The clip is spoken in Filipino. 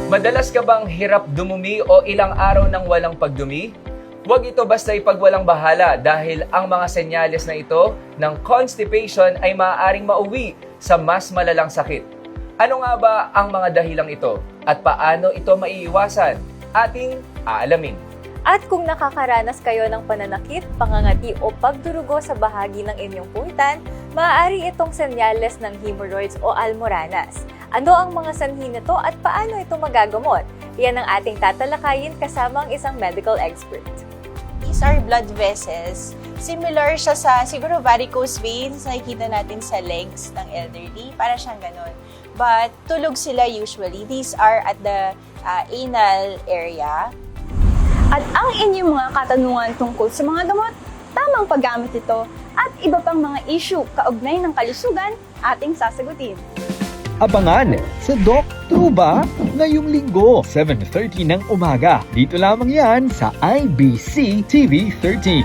Madalas ka bang hirap dumumi o ilang araw nang walang pagdumi? Huwag ito basta ipagwalang bahala dahil ang mga senyales na ito ng constipation ay maaaring mauwi sa mas malalang sakit. Ano nga ba ang mga dahilang ito at paano ito maiiwasan? Ating aalamin. At kung nakakaranas kayo ng pananakit, pangangati o pagdurugo sa bahagi ng inyong puwitan, maaari itong senyales ng hemorrhoids o almoranas. Ano ang mga sanhi nito at paano ito magagamot? Yan ang ating tatalakayin kasama ang isang medical expert. These are blood vessels. Similar siya sa siguro varicose veins na nakikita natin sa legs ng elderly. Para siyang ganun. But tulog sila usually. These are at the anal area. At ang inyong mga katanungan tungkol sa mga gamot, tamang paggamit ito, at iba pang mga issue kaugnay ng kalusugan ating sasagutin. Abangan sa Doc Truba ngayong linggo, 7:30 ng umaga. Dito lamang yan sa IBC TV 13.